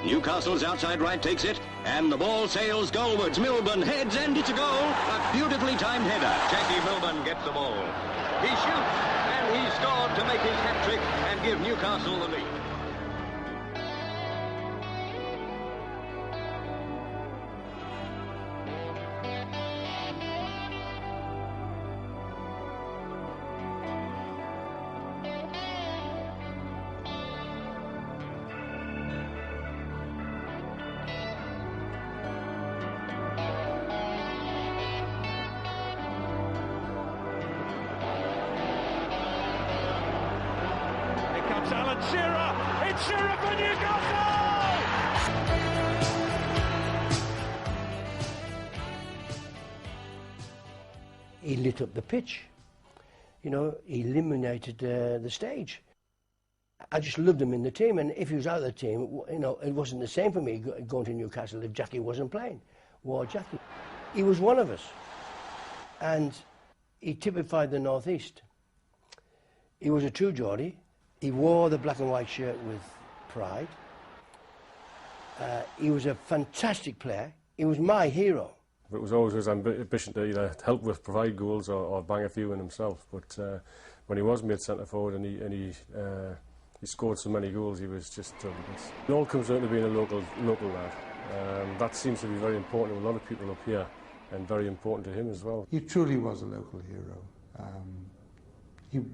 Newcastle's outside right takes it, and the ball sails goalwards. Milburn heads, and it's a goal. A beautifully timed header. Jackie Milburn gets the ball. He shoots, and he scored to make his hat-trick and give Newcastle the lead. Shearer! It's Shearer for Newcastle! He lit up the pitch. You know, he illuminated the stage. I just loved him in the team, and if he was out of the team, you know, it wasn't the same for me going to Newcastle if Jackie wasn't playing. War Jackie. He was one of us, and he typified the North East. He was a true Geordie. He wore the black and white shirt with pride. He was a fantastic player. He was my hero. It was always his ambition to either help with provide goals or bang a few in himself. But when he was made centre forward and he scored so many goals, he was just it all comes down to being a local lad. That seems to be very important to a lot of people up here, and very important to him as well. He truly was a local hero.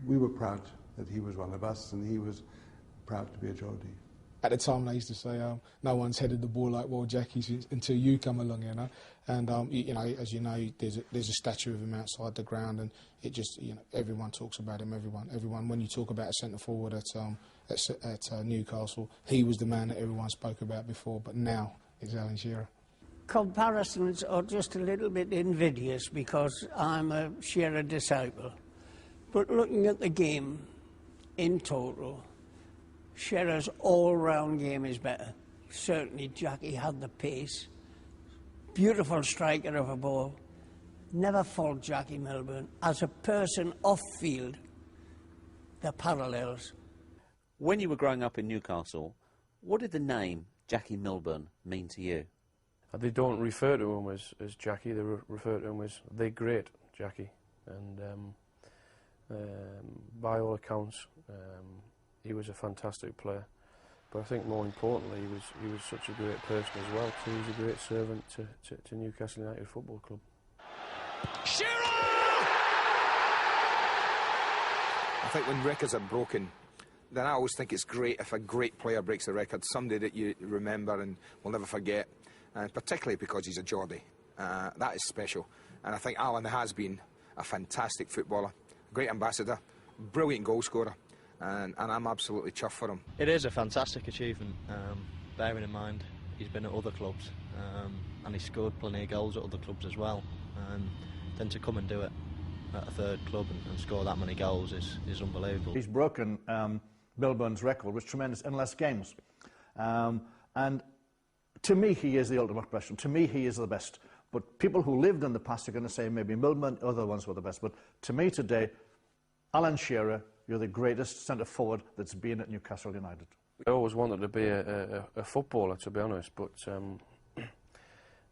We were proud that he was one of us, and he was proud to be a Geordie. At the time, I used to say, no one's headed the ball like War Jackie until you come along, you know. And you know, as you know, there's a statue of him outside the ground, and it just, you know, everyone talks about him. Everyone. When you talk about a centre forward at Newcastle, he was the man that everyone spoke about before. But now it's Alan Shearer. Comparisons are just a little bit invidious because I'm a Shearer disciple. But looking at the game in total, Shearer's all-round game is better. Certainly Jackie had the pace. Beautiful striker of a ball. Never fault Jackie Milburn. As a person off-field, the parallels. When you were growing up in Newcastle, what did the name Jackie Milburn mean to you? They don't refer to him as Jackie, they refer to him as the great Jackie. And by all accounts, he was a fantastic player, but I think more importantly he was such a great person as well too. He was a great servant to Newcastle United Football Club. Shearer! I think when records are broken, then I always think it's great if a great player breaks the record, somebody that you remember and will never forget, and particularly because he's a Geordie. That is special, and I think Alan has been a fantastic footballer, great ambassador, brilliant goal scorer. And I'm absolutely chuffed for him. It is a fantastic achievement, bearing in mind he's been at other clubs and he's scored plenty of goals at other clubs as well. And then to come and do it at a third club and score that many goals is unbelievable. He's broken Milburn's record, which is tremendous in less games. And to me, he is the ultimate question. To me, he is the best. But people who lived in the past are going to say maybe Milburn, other ones were the best. But to me today, Alan Shearer, you're the greatest centre-forward that's been at Newcastle United. I always wanted to be a footballer, to be honest, but you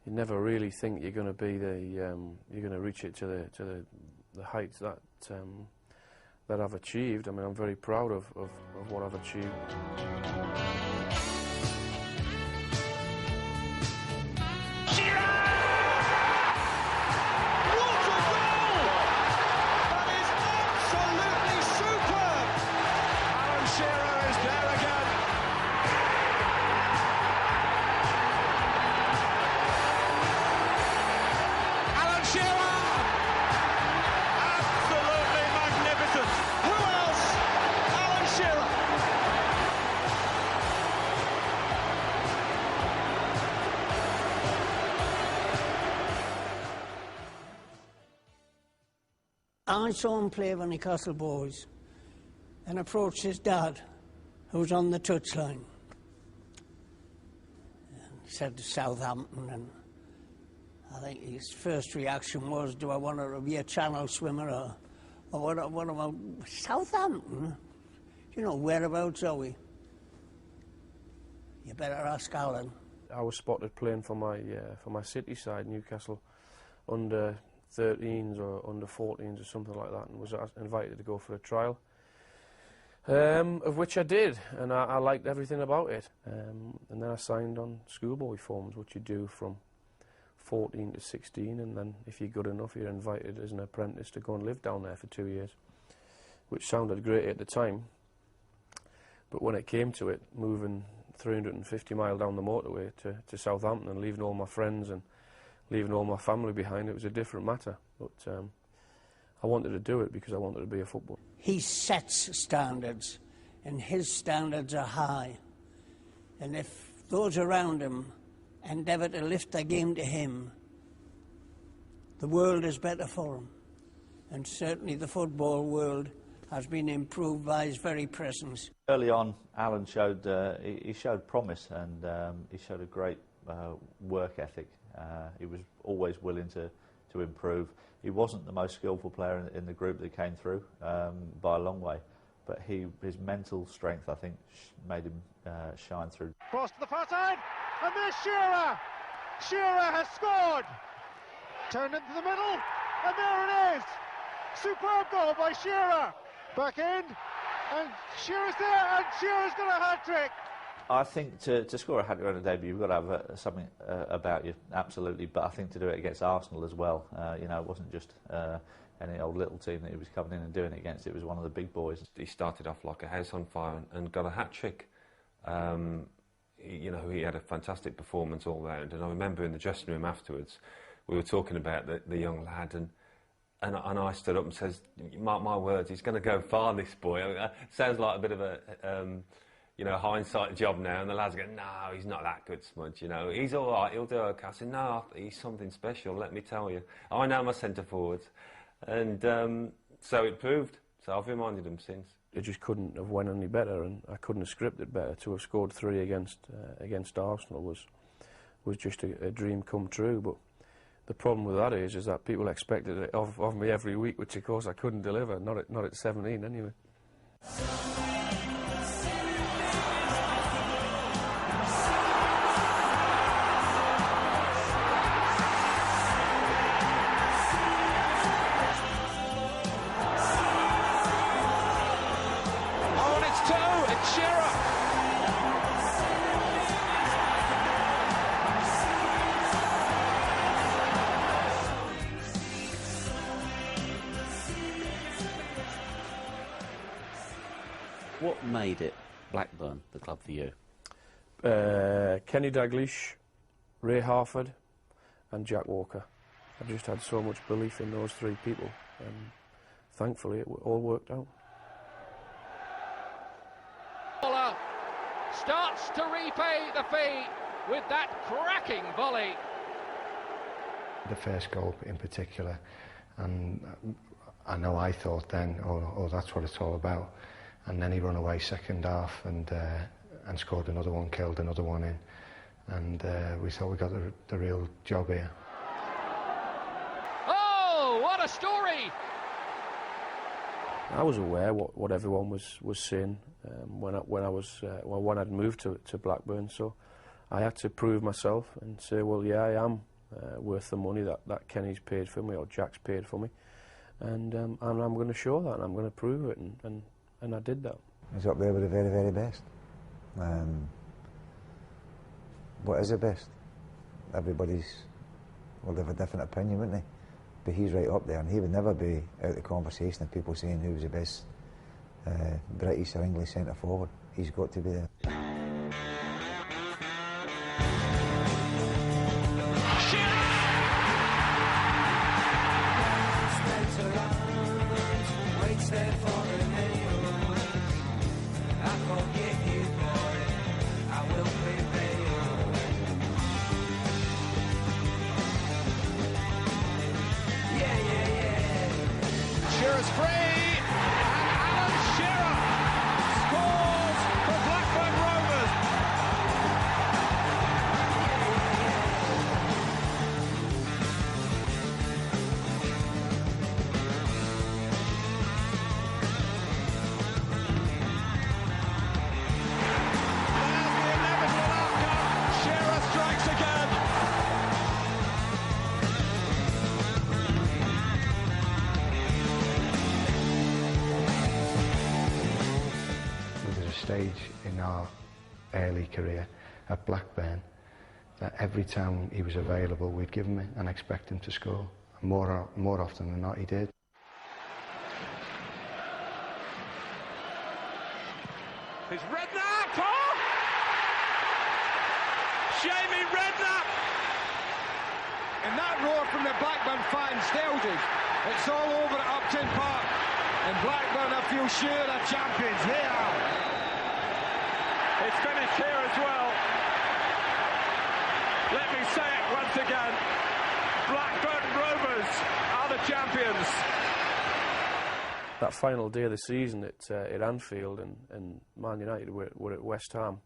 never really think you're going to be you're going to reach it to the heights that that I've achieved. I mean, I'm very proud of what I've achieved. I saw him play for Newcastle boys and approached his dad, who was on the touchline. And he said to Southampton, and I think his first reaction was, do I want to be a channel swimmer or what about Southampton? You know, whereabouts are we? You better ask Alan. I was spotted playing for my city side, Newcastle, under 13s or under 14s or something like that, and was invited to go for a trial, of which I did, and I liked everything about it. And then I signed on schoolboy forms, which you do from 14 to 16, and then if you're good enough, you're invited as an apprentice to go and live down there for 2 years, which sounded great at the time. But when it came to it, moving 350 mile down the motorway to Southampton and leaving all my friends and leaving all my family behind, it was a different matter. But I wanted to do it because I wanted to be a footballer. He sets standards, and his standards are high. And if those around him endeavour to lift their game to him, the world is better for him. And certainly the football world has been improved by his very presence. Early on, Alan showed he showed promise, and he showed a great work ethic. He was always willing to improve. He wasn't the most skillful player in the group that came through by a long way, but his mental strength, I think, made him shine through. Cross to the far side, and there's Shearer! Shearer has scored! Turned into the middle, and there it is! Superb goal by Shearer! Back in, and Shearer's there, and Shearer's got a hat-trick! I think to score a hat-trick on a debut, you've got to have something about you, absolutely, but I think to do it against Arsenal as well, you know, it wasn't just any old little team that he was coming in and doing it against, it was one of the big boys. He started off like a house on fire and got a hat-trick. You know, he had a fantastic performance all round, and I remember in the dressing room afterwards, we were talking about the young lad, and I stood up and says, mark my words, he's going to go far, this boy. I mean, it sounds like a bit of a, you know, hindsight job now, and the lads go, no, he's not that good, Smudge, you know, he's all right, he'll do okay. I said, no, he's something special, let me tell you. I know my centre-forwards. And so it proved, so I've reminded him since. It just couldn't have went any better, and I couldn't have scripted better. To have scored 3 against Arsenal was just a dream come true. But the problem with that is that people expected it of me every week, which of course I couldn't deliver. Not at 17 anyway. What made it Blackburn the club for you? Kenny Dalglish, Ray Harford and Jack Walker. I just had so much belief in those 3 people, and thankfully it all worked out. Starts to repay the fee with that cracking volley. The first goal in particular, and I know I thought then, oh that's what it's all about. And then he ran away second half and scored another one, killed another one in, and we thought we got the real job here. Oh, what a story! I was aware what everyone was saying when I'd moved to Blackburn, so I had to prove myself and say, well, yeah, I am worth the money that Kenny's paid for me or Jack's paid for me, and I'm going to show that, and I'm going to prove it, and I did that. He's up there with the very, very best. What is the best? Everybody's will have a different opinion, wouldn't they? But he's right up there, and he would never be out of the conversation of people saying who was the best British or English centre forward. He's got to be there. Shearer's free, and Alan Shearer scores for Blackburn Rovers. stage in our early career at Blackburn that every time he was available we'd give him it and expect him to score. And more often than not he did. It's Redknapp! Oh! Jamie Redknapp! And that roar from the Blackburn fans tells us it's all over at Upton Park. And Blackburn, I feel sure, are champions. They are. It's finished here as well. Let me say it once again. Blackburn Rovers are the champions. That final day of the season at Anfield and Man United were at West Ham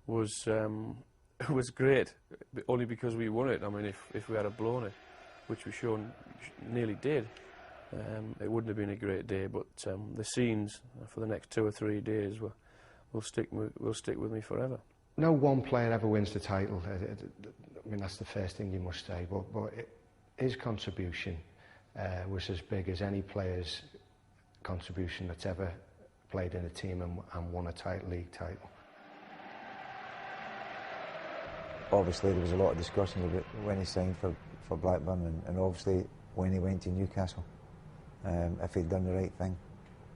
was great, only because we won it. I mean, if we had blown it, which we nearly did, it wouldn't have been a great day. But the scenes for the next 2 or 3 days will stick with me forever. No one player ever wins the title. I mean, that's the first thing you must say. But his contribution was as big as any player's contribution that's ever played in a team and won a league title. Obviously there was a lot of discussion about when he signed for Blackburn and obviously when he went to Newcastle. If he'd done the right thing.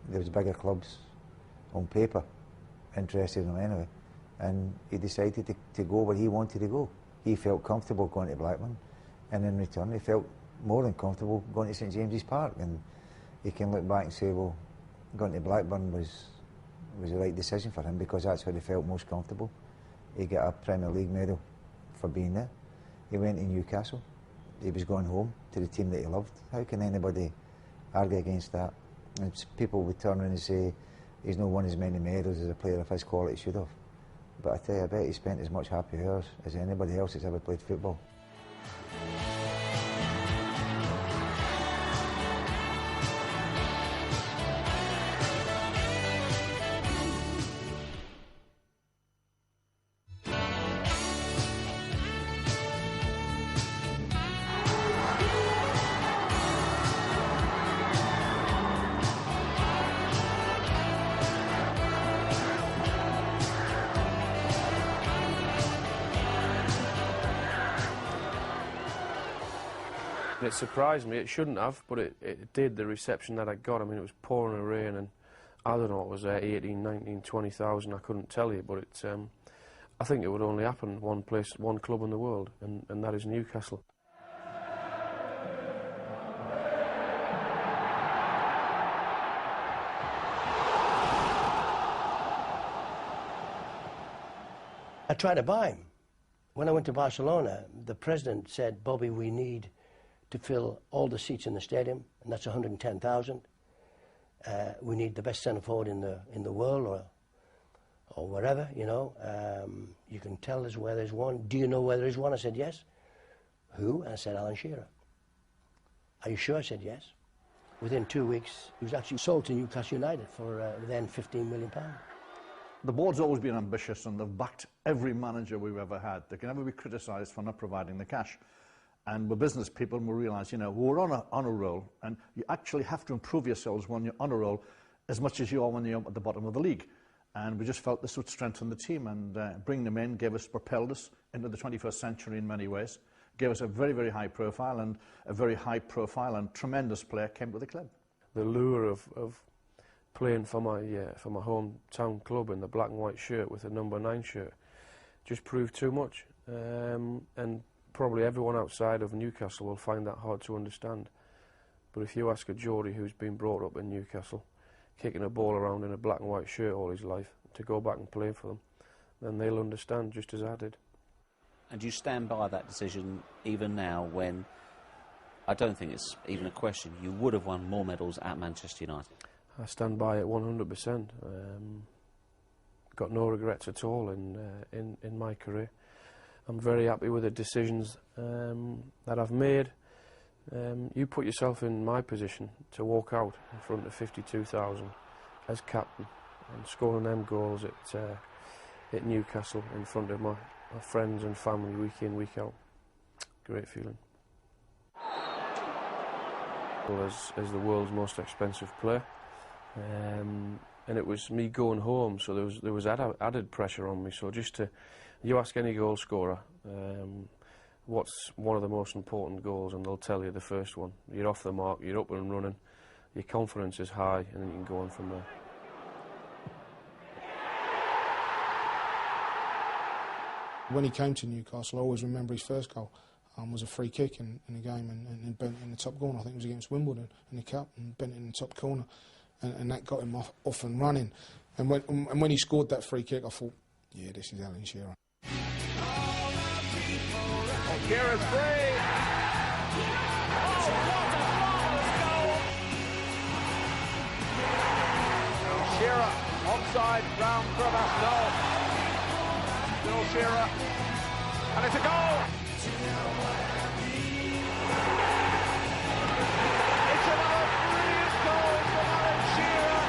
There was bigger clubs on paper interested in him anyway, and he decided to go where he wanted to go. He felt comfortable going to Blackburn, and in return he felt more than comfortable going to St James's Park, and he can look back and say, well, going to Blackburn was the right decision for him because that's where he felt most comfortable. He got a Premier League medal for being there. He went to Newcastle. He was going home to the team that he loved. How can anybody argue against that? And people would turn around and say he's not won as many medals as a player of his quality should have. But I tell you, I bet he spent as much happy hours as anybody else that's ever played football. It surprised me. It shouldn't have, but it did. The reception that I got, I mean, it was pouring a rain, and I don't know what was there, 18, 19, 20,000, I couldn't tell you, but I think it would only happen one place, one club in the world, and that is Newcastle. I tried to buy him. When I went to Barcelona, the president said, Bobby, we need to fill all the seats in the stadium, and that's 110,000. We need the best centre forward in the world, or wherever, you know. You can tell us where there's one. Do you know where there is one? I said yes. Who? And I said Alan Shearer. Are you sure? I said yes. Within 2 weeks, he was actually sold to Newcastle United for then £15 million. The board's always been ambitious, and they've backed every manager we've ever had. They can never be criticised for not providing the cash. And we're business people, and we realise, you know, we're on a roll, and you actually have to improve yourselves when you're on a roll as much as you are when you're at the bottom of the league. And we just felt this would strengthen the team, and bring them in, propelled us into the 21st century in many ways, gave us a very, very high profile, and a very high profile and tremendous player came to the club. The lure of playing for my hometown club in the black and white shirt with a number 9 shirt just proved too much, and probably everyone outside of Newcastle will find that hard to understand. But if you ask a Geordie who's been brought up in Newcastle, kicking a ball around in a black and white shirt all his life, to go back and play for them, then they'll understand just as I did. And you stand by that decision even now, when I don't think it's even a question, you would have won more medals at Manchester United? I stand by it 100%. Got no regrets at all in my career. I'm very happy with the decisions that I've made. You put yourself in my position to walk out in front of 52,000 as captain and scoring them goals at Newcastle in front of my friends and family week in, week out. Great feeling. As the world's most expensive player, and it was me going home, so there was added pressure on me. So you ask any goal scorer, what's one of the most important goals, and they'll tell you the first one. You're off the mark, you're up and running, your confidence is high, and then you can go on from there. When he came to Newcastle, I always remember his first goal. Was a free kick in the game and bent it in the top corner. I think it was against Wimbledon in the cup, and bent it in the top corner, and that got him off and running. And when he scored that free kick, I thought, yeah, this is Alan Shearer. Shearer's free. Oh, what a marvellous goal! Shearer offside, round crevasse, no. Still Shearer, and it's a goal. It's another brilliant goal from Alan Shearer.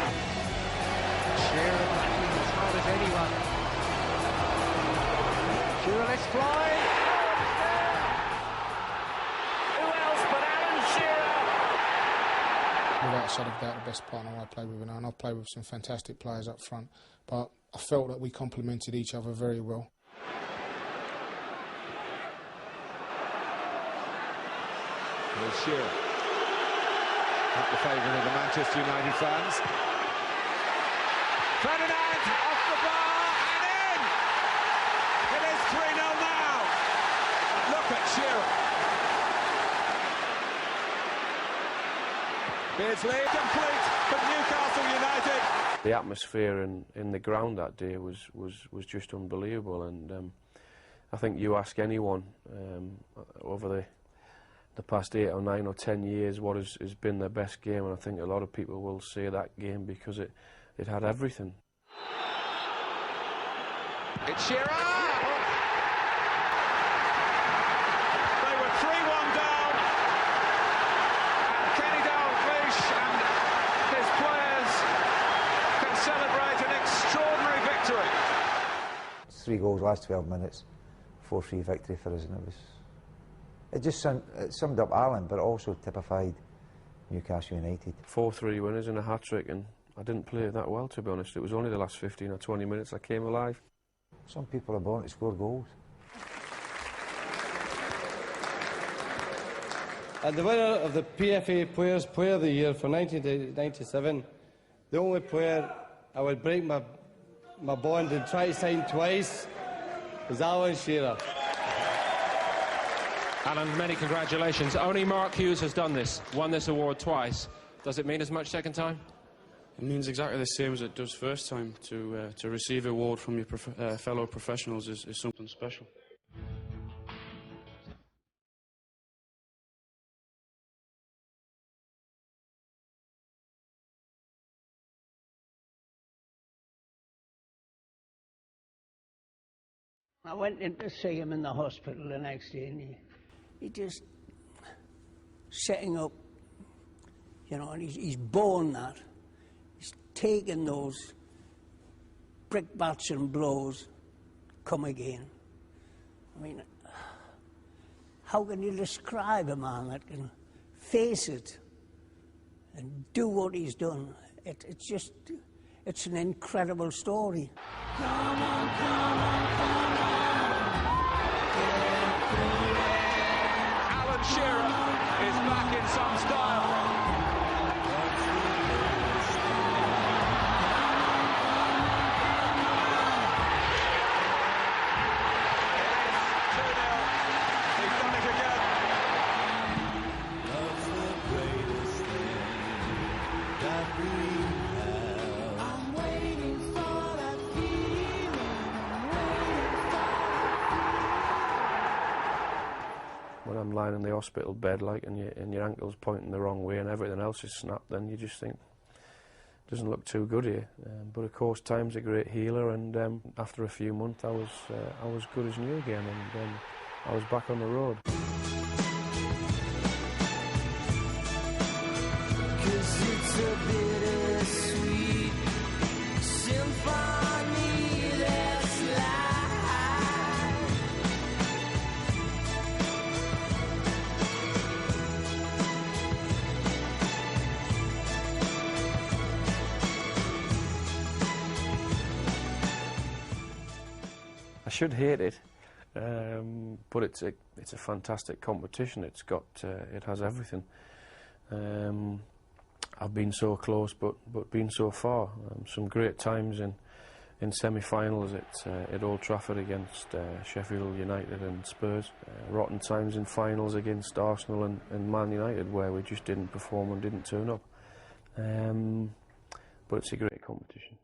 Shearer backing as hard as anyone. Shearer lets fly. Who else but Alan Shearer? Without a shadow of doubt, the best partner I played with, and I've played with some fantastic players up front, but I felt that we complemented each other very well. Here's Shearer. Not the favourite of the Manchester United fans. Ferdinand off the bar and in! It is 3-0 now. Look at Shearer. Beardsley complete for Newcastle United. The atmosphere in the ground that day was just unbelievable, and I think you ask anyone over the past 8 or 9 or 10 years what has been their best game, and I think a lot of people will say that game because it had everything. It's Shearer! They were 3-1 down, and Kenny Dalglish and his players can celebrate an extraordinary victory. 3 goals last 12 minutes, 4-3 victory for us, and it just summed up Ireland, but it also typified Newcastle United. 4-3 winners and a hat-trick, and I didn't play that well, to be honest. It was only the last 15 or 20 minutes I came alive. Some people are born to score goals. And the winner of the PFA Players Player of the Year for 1997, the only player I would break my bond and try to sign twice, is Alan Shearer. Alan, many congratulations. Only Mark Hughes has done this, won this award twice. Does it mean as much second time? It means exactly the same as it does first time. To receive an award from your fellow professionals is something special. I went in to see him in the hospital the next day, and he just setting up, you know, and he's borne that. He's taken those brickbats and blows, come again. I mean, how can you describe a man that can face it and do what he's done? It's just, it's an incredible story. Come on, come on, come on. Alan Shearer is back in some style. He's done it again. Love's the greatest thing that we have. I'm waiting for that feeling. When I'm lying in the hospital bed, like, and your ankle's pointing the wrong way and everything else is snapped, then you just think, it doesn't look too good here. But of course, time's a great healer, and after a few months, I was good as new again, and I was back on the road. 'Cause it's a bittersweet symphony that's life. should hate it, but it's a fantastic competition. It's got it has everything. I've been so close, but been so far. Some great times in semi-finals at Old Trafford against Sheffield United and Spurs. Rotten times in finals against Arsenal and Man United, where we just didn't perform and didn't turn up. But it's a great competition.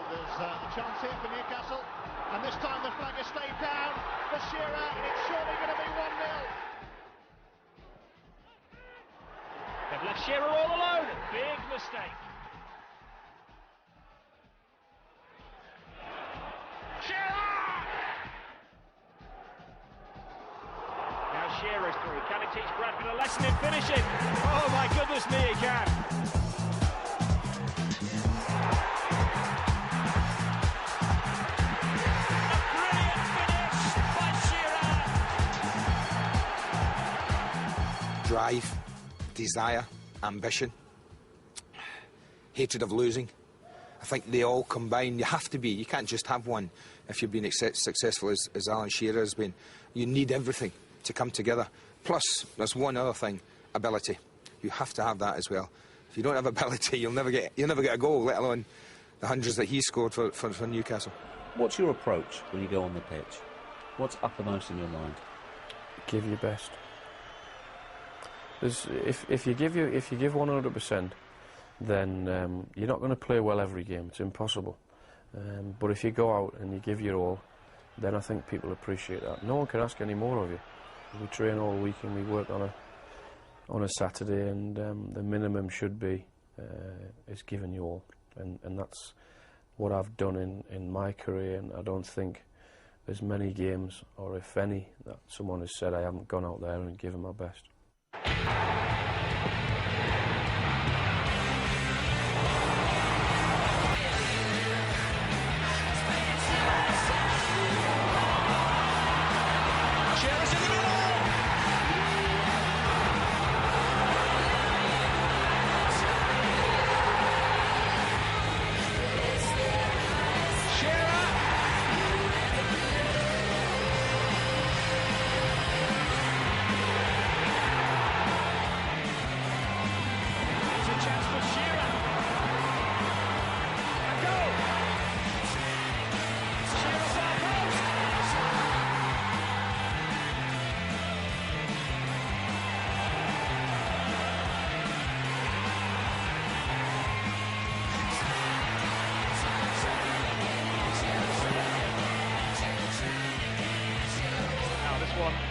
There's a chance here for Newcastle, and this time the flag has stayed down for Shearer, and it's surely going to be 1-0. They've left Shearer all alone. Big mistake. Shearer! Now Shearer's through. Can he teach Bradford a lesson in finishing? Oh my goodness me, he can. Drive, desire, ambition, hatred of losing. I think they all combine. You have to be. You can't just have one if you've been successful as Alan Shearer has been. You need everything to come together. Plus, there's one other thing, ability. You have to have that as well. If you don't have ability, you'll never get a goal, let alone the hundreds that he scored for Newcastle. What's your approach when you go on the pitch? What's uppermost in your mind? Give your best. If you give 100%, then you're not going to play well every game. It's impossible. But if you go out and you give your all, then I think people appreciate that. No one can ask any more of you. We train all week and we work on a Saturday, and the minimum should be is giving you all, and that's what I've done in my career. And I don't think there's many games, or if any, that someone has said I haven't gone out there and given my best.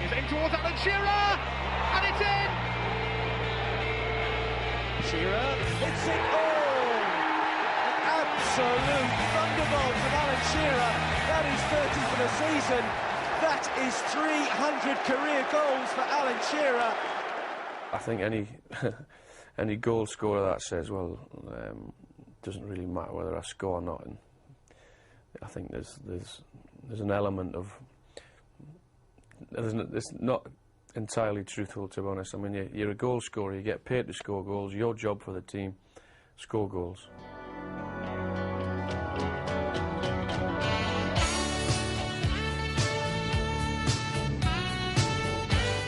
He's in towards Alan Shearer, and it's in! Shearer, it's in! Oh! An absolute thunderbolt from Alan Shearer. That is 30 for the season. That is 300 career goals for Alan Shearer. I think any goal scorer that says, well, doesn't really matter whether I score or not. And I think there's an element of it's not entirely truthful, to be honest. I mean, you're a goal scorer, you get paid to score goals, your job for the team, score goals.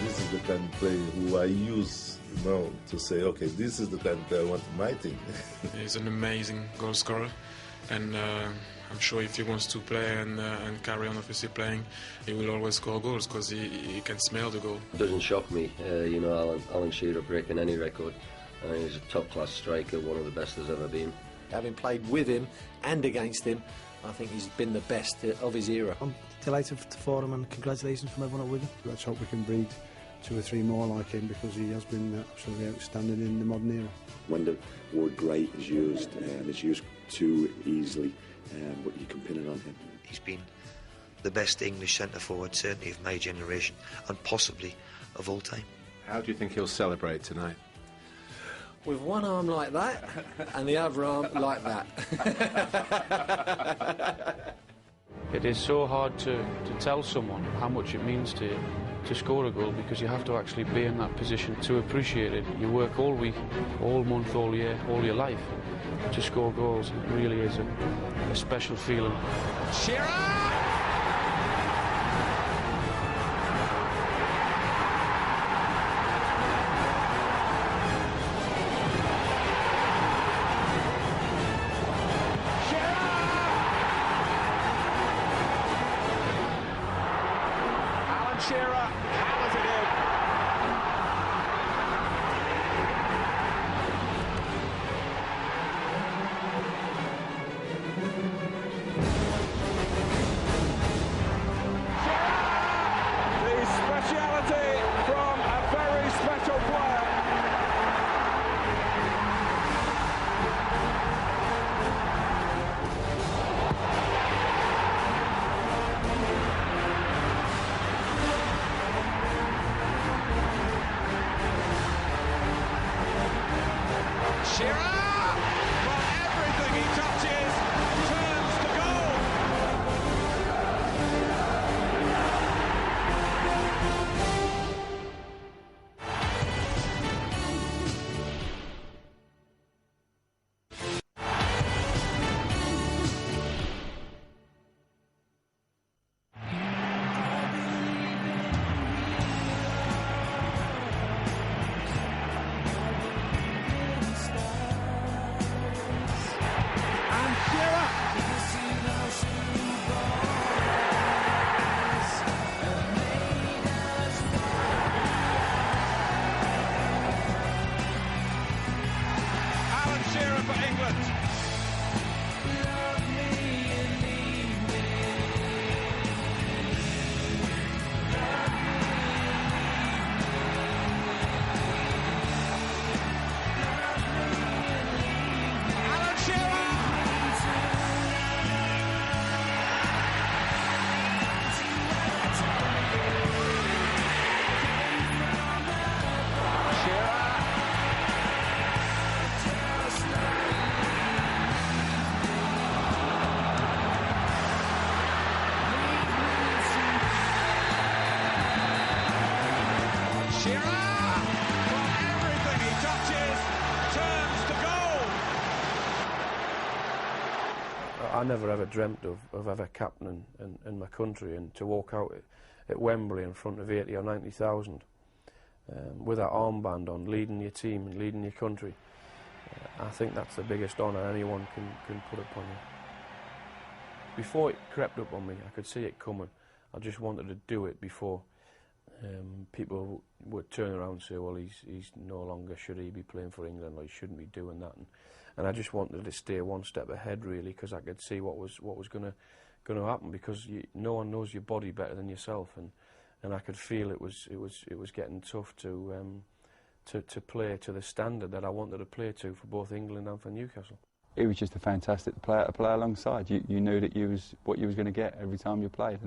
This is the kind of player who I use, to say, okay, this is the kind of player I want in my team. He's an amazing goal scorer, and I'm sure if he wants to play and carry on obviously playing, he will always score goals because he can smell the goal. It doesn't shock me, Alan Shearer breaking any record. He's a top-class striker, one of the best there's ever been. Having played with him and against him, I think he's been the best of his era. I'm delighted for him, and congratulations from everyone at Wigan. Let's hope we can breed 2 or 3 more like him, because he has been absolutely outstanding in the modern era. When the word great is used, it's used too easily. But you can pin it on him. He's been the best English centre-forward, certainly of my generation, and possibly of all time. How do you think he'll celebrate tonight? With one arm like that, and the other arm like that. It is so hard to tell someone how much it means to you to score a goal, because you have to actually be in that position to appreciate it. You work all week, all month, all year, all your life to score goals. It really is a special feeling. Shearer! Shearer hammers it in. The speciality from a very special player. Shearer, for everything he touches, turns to goal. Shearer for England. Alan Shearer! Shearer, for everything he touches, turns to goal. I never ever dreamt of ever captaining in my country, and to walk out at Wembley in front of 80 or 90,000 with that armband on, leading your team and leading your country. I think that's the biggest honour anyone can put upon you. Before it crept up on me, I could see it coming. I just wanted to do it before people would turn around and say, well, he's no longer, should he be playing for England, or he shouldn't be doing that. And I just wanted to stay one step ahead, really, because I could see what was going to happen, because no one knows your body better than yourself, and I could feel it was getting tough to play to the standard that I wanted to play to for both England and for Newcastle. He was just a fantastic player to play alongside. You knew that what you was going to get every time you played,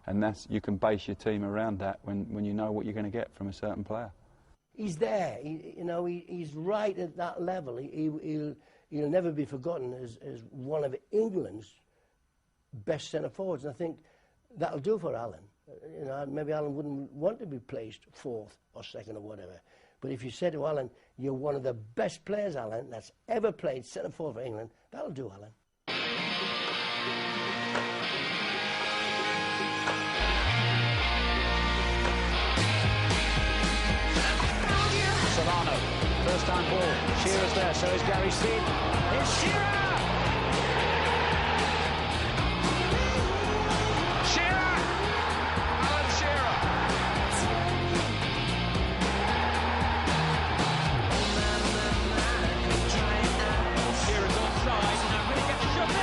and that's, you can base your team around that when you know what you're going to get from a certain player. He's there, he's right at that level. He'll never be forgotten as one of England's best centre-forwards, and I think that'll do for Alan. Maybe Alan wouldn't want to be placed fourth or second or whatever, but if you said to Alan, you're one of the best players, Alan, that's ever played centre-forward for England, that'll do, Alan. Solano, first time ball. Shearer's there, so is Gary Steed. It's Shearer! Shearer! Alan Shearer! Shearer's onside, and will he get the shot in?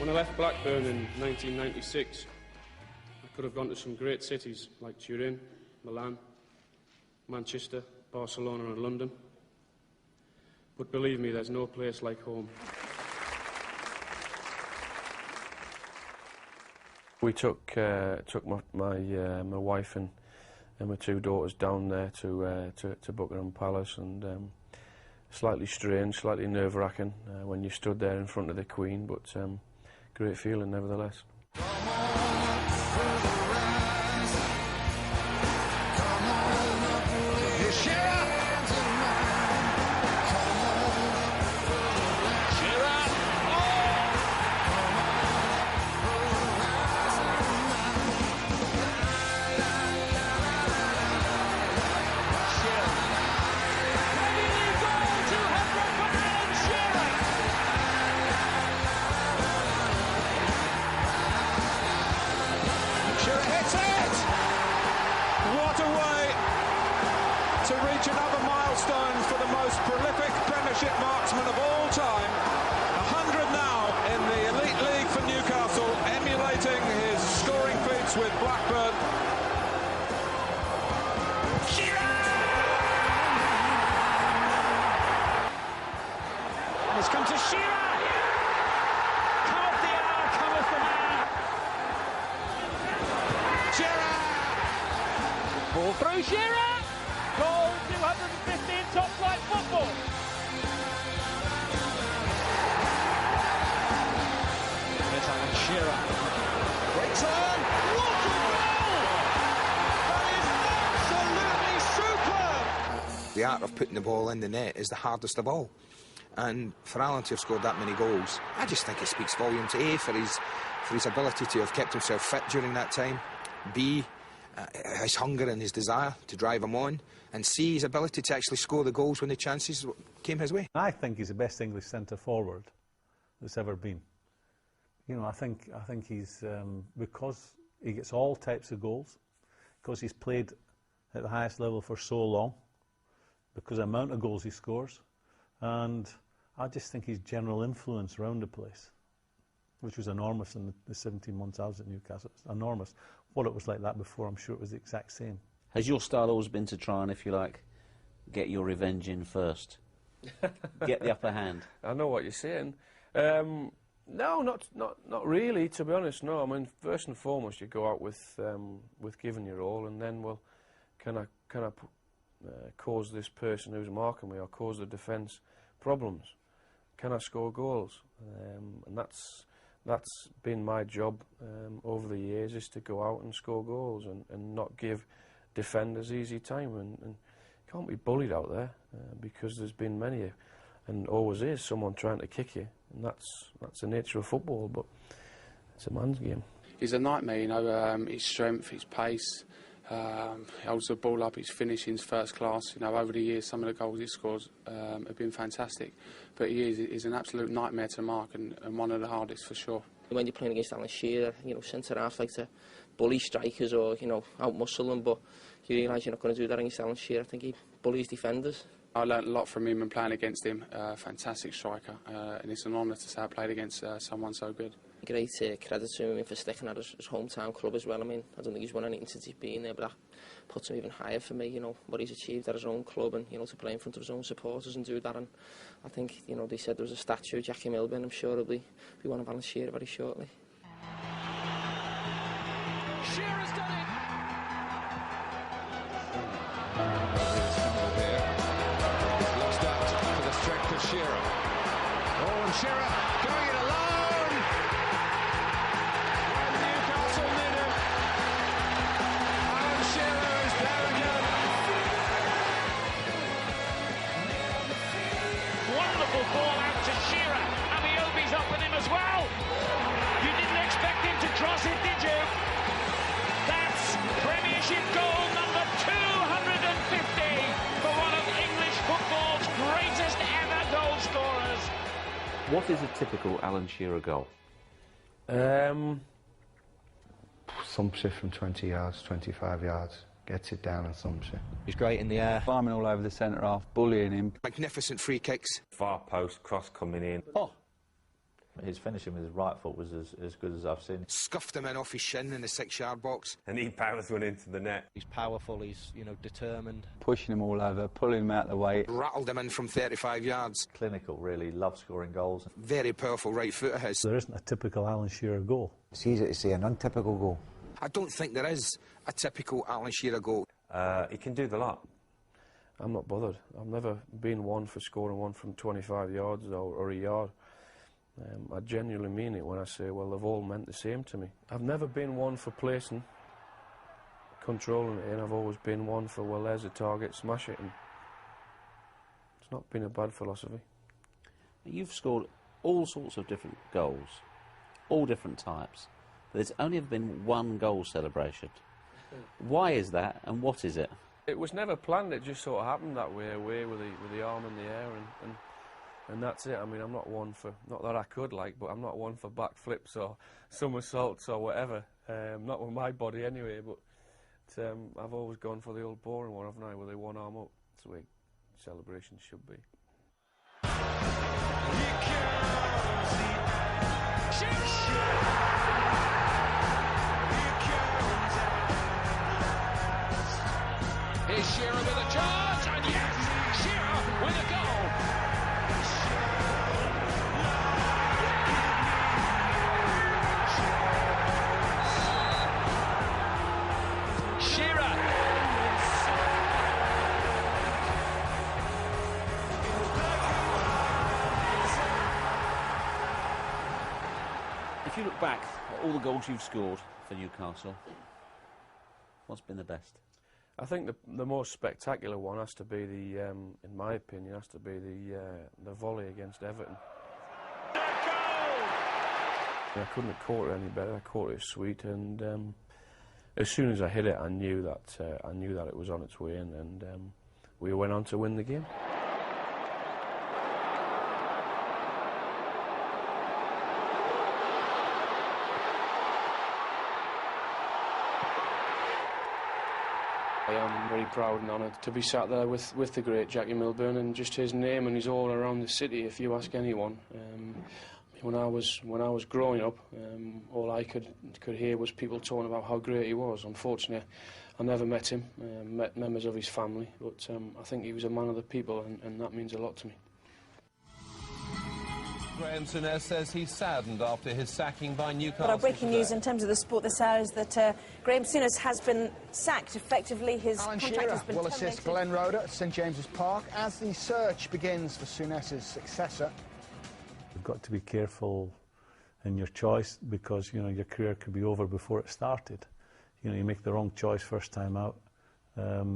When I left Blackburn in 1996, I could have gone to some great cities like Turin, Milan, Manchester, Barcelona and London. But believe me, there's no place like home. We took my wife and and my two daughters down there to Buckingham Palace, and slightly strange, slightly nerve-wracking when you stood there in front of the Queen, but great feeling nevertheless. Here's Shearer. Another milestone for the most prolific Premiership marksman of all time. 100 now in the Elite League for Newcastle, emulating his scoring feats with Blackburn. And it's come to Shearer. Cometh the hour, cometh the man. Shearer! Ball through Shearer. Goal 250 in top-flight football. It's Alan Shearer. Great turn. What a goal! That is absolutely superb. The art of putting the ball in the net is the hardest of all. And for Alan to have scored that many goals, I just think it speaks volume to A, for his ability to have kept himself fit during that time, B, his hunger and his desire to drive him on, and C, his ability to actually score the goals when the chances came his way. I think he's the best English centre-forward that's ever been. You know, I think he's, because he gets all types of goals, because he's played at the highest level for so long, because of the amount of goals he scores, and I just think his general influence around the place, which was enormous in the 17 months I was at Newcastle. It's enormous. What it was like that before, I'm sure it was the exact same. Has your style always been to try and, if you like, get your revenge in first? Get the upper hand? I know what you're saying. No, not really, to be honest, no. I mean, first and foremost, you go out with giving your all, and then, well, can I cause this person who's marking me, or cause the defence problems? Can I score goals? And that's been my job over the years, is to go out and score goals and not give defenders easy time, and can't be bullied out there because there's been many, and always is, someone trying to kick you, and that's the nature of football, but it's a man's game. He's a nightmare, you know, his strength, his pace, he holds the ball up, his finishing's first class. You know, over the years, some of the goals he scores have been fantastic, but he's an absolute nightmare to mark, and one of the hardest for sure. When you're playing against Alan Shearer, you know, centre-half like to bully strikers or, you know, out-muscle them, but you realise you're not going to do that against Alan Shearer. I think he bullies defenders. I learnt a lot from him and playing against him. Fantastic striker, and it's an honour to say I played against someone so good. Great credit to him for sticking at his hometown club as well. I mean, I don't think he's won anything since he's been there, but that puts him even higher for me, you know, what he's achieved at his own club, and, you know, to play in front of his own supporters and do that. And I think, you know, they said there was a statue of Jackie Milburn. I'm sure it'll be one of Alan Shearer very shortly. Shearer's done it. Lost out for the strength of Shearer. Oh, and Shearer going it alone. And Newcastle need him. Alan Shearer is there again. Wonderful ball out to Shearer, and the Obi's up with him as well. You didn't expect him to cross it, did you? That's Premiership goal number 250 for one of English football's greatest ever goal scorers. What is a typical Alan Shearer goal? Some shift from 20 yards, 25 yards. Gets it down and some shit. He's great in the air, climbing all over the centre half, bullying him. Magnificent free kicks. Far post, cross coming in. Oh! His finishing with his right foot was as good as I've seen. Scuffed him in off his shin in the 6-yard box. And he powers one into the net. He's powerful, he's, you know, determined. Pushing him all over, pulling him out of the way. Rattled him in from 35 yards. Clinical, really, loves scoring goals. Very powerful right foot of his. There isn't a typical Alan Shearer goal. It's easy to say an untypical goal. I don't think there is a typical Alan Shearer goal. He can do the lot. I'm not bothered. I've never been one for scoring one from 25 yards or a yard. I genuinely mean it when I say, well, they've all meant the same to me. I've never been one for placing, controlling it, and I've always been one for, well, there's a target, smash it. And it's not been a bad philosophy. You've scored all sorts of different goals, all different types. But there's only ever been one goal celebration. Why is that, and what is it? It was never planned, it just sort of happened that way, away with the arm in the air, and that's it. I mean, I'm not one for, not that I could like, but I'm not one for backflips or somersaults or whatever. Not with my body anyway, but I've always gone for the old boring one, haven't I, with the one arm up. That's the way celebrations should be. Here's Shearer with a charge, and yes, Shearer with a goal. Shearer. If you look back at all the goals you've scored for Newcastle, what's been the best? I think the most spectacular one has to be the, in my opinion, has to be the volley against Everton. I couldn't have caught it any better. I caught it sweet, and as soon as I hit it, I knew that it was on its way in, and we went on to win the game. I am very proud and honoured to be sat there with the great Jackie Milburn, and just his name and he's all around the city. If you ask anyone, when I was growing up, all I could hear was people talking about how great he was. Unfortunately, I never met him, met members of his family, but I think he was a man of the people, and that means a lot to me. Graham Souness says he's saddened after his sacking by Newcastle. But our breaking today. news in terms of the sport this hour is that Graham Souness has been sacked effectively. His Alan contract Shearer has been will terminated. assist Glenn Roeder at St James's Park as the search begins for Souness's successor. You've got to be careful in your choice because, you know, your career could be over before it started. You know, you make the wrong choice first time out. But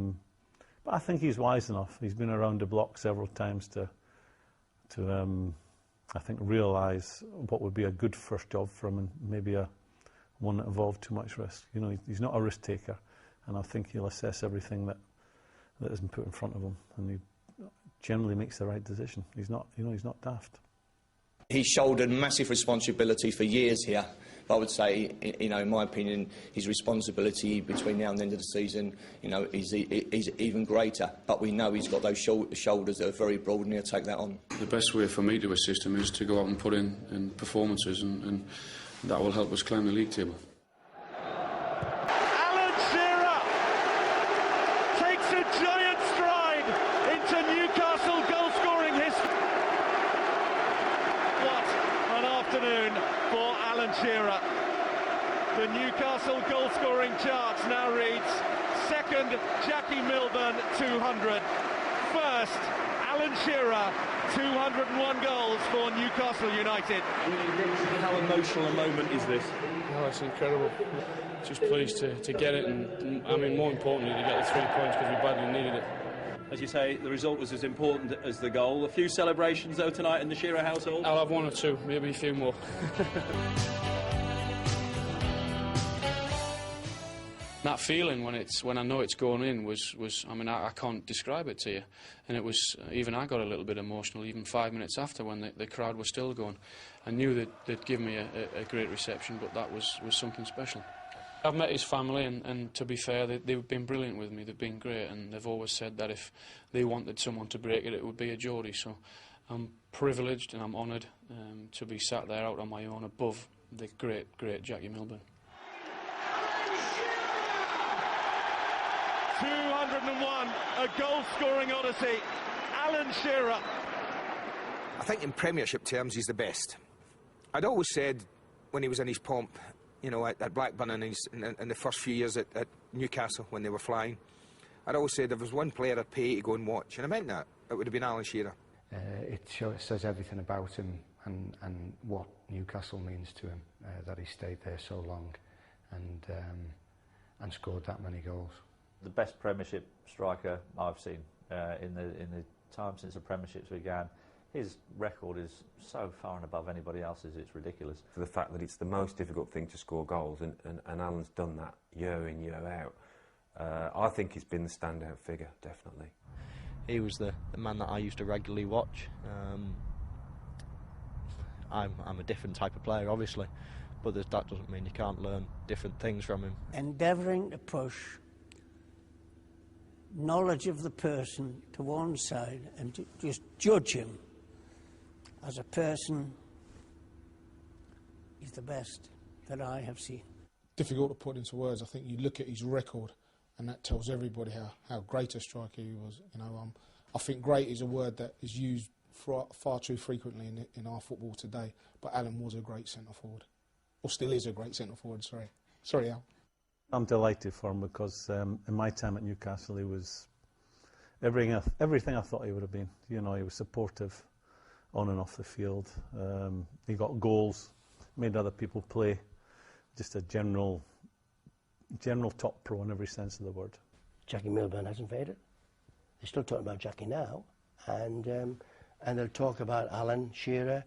I think he's wise enough. He's been around the block several times to I think, realise what would be a good first job for him, and maybe one that involved too much risk. You know, he's not a risk taker, and I think he'll assess everything that isn't put in front of him, and he generally makes the right decision. He's not, you know, he's not daft. He's shouldered massive responsibility for years here. But I would say, you know, in my opinion, his responsibility between now and the end of the season, you know, is even greater. But we know he's got those shoulders that are very broad, and he'll take that on. The best way for me to assist him is to go out and put in performances, and that will help us climb the league table. Alan Shearer takes a giant stride into Newcastle goal-scoring history. What an afternoon for Alan Shearer. The Newcastle goal-scoring charts now reads second, Jackie Milburn, 200. First, Alan Shearer, 201 goals for Newcastle United. How emotional a moment is this? Oh, it's incredible. Just pleased to get it, and I mean, more importantly, to get the 3 points because we badly needed it. As you say, the result was as important as the goal. A few celebrations, though, tonight in the Shearer household? I'll have one or two, maybe a few more. That feeling when I know it's going in was I mean, I can't describe it to you. And it was, even I got a little bit emotional even 5 minutes after when the crowd was still going. I knew that they'd give me a great reception, but that was something special. I've met his family, and to be fair, they've been brilliant with me. They've been great, and they've always said that if they wanted someone to break it, it would be a Geordie. So I'm privileged and I'm honoured to be sat there out on my own above the great Jackie Milburn. 201, a goal-scoring odyssey. Alan Shearer. I think in Premiership terms he's the best. I'd always said when he was in his pomp, you know, at Blackburn and in the first few years at Newcastle when they were flying, I'd always said if there was one player I'd pay to go and watch, and I meant that, it would have been Alan Shearer. It says everything about him and what Newcastle means to him, that he stayed there so long and scored that many goals. The best Premiership striker I've seen in the time since the Premierships began. His record is so far and above anybody else's, it's ridiculous. For the fact that it's the most difficult thing to score goals, and Alan's done that year in, year out. I think he's been the standout figure, definitely. He was the man that I used to regularly watch. I'm a different type of player, obviously, but that doesn't mean you can't learn different things from him. Endeavouring to push knowledge of the person to one side and to just judge him as a person is the best that I have seen. Difficult to put into words. I think you look at his record and that tells everybody how great a striker he was. You know, I think great is a word that is used far too frequently in our football today, but Alan was a great centre-forward. Or still is a great centre-forward, sorry. Sorry, Al. I'm delighted for him because in my time at Newcastle he was everything I thought he would have been. You know, he was supportive on and off the field. He got goals, made other people play. Just a general top pro in every sense of the word. Jackie Milburn hasn't faded. They're still talking about Jackie now, and they'll talk about Alan Shearer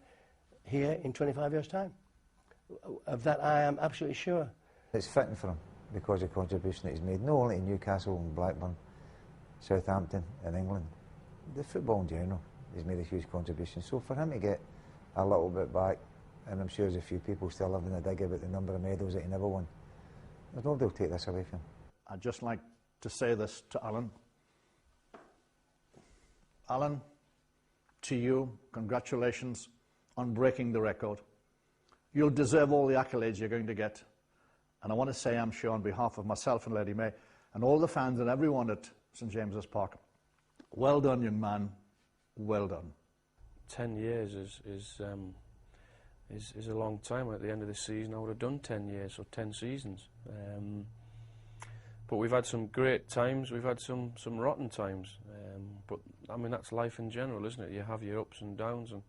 here in 25 years' time. Of that I am absolutely sure. It's fitting for him because of the contribution that he's made, not only to Newcastle and Blackburn, Southampton and England, the football in general, he's made a huge contribution. So for him to get a little bit back, and I'm sure there's a few people still having a dig about the number of medals that he never won, there's nobody will take this away from him. I'd just like to say this to Alan. Alan, to you, congratulations on breaking the record. You'll deserve all the accolades you're going to get. And I want to say, I'm sure, on behalf of myself and Lady May, and all the fans and everyone at St James's Park, well done, young man, well done. 10 years is a long time. At the end of the season, I would have done 10 years, or 10 seasons. But we've had some great times, we've had some rotten times. But, I mean, that's life in general, isn't it? You have your ups and downs, and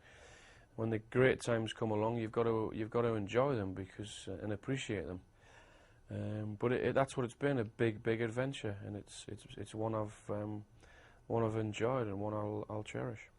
when the great times come along, you've got to enjoy them because and appreciate them. But that's what it's been, a big adventure, and it's one I've enjoyed and one I'll cherish.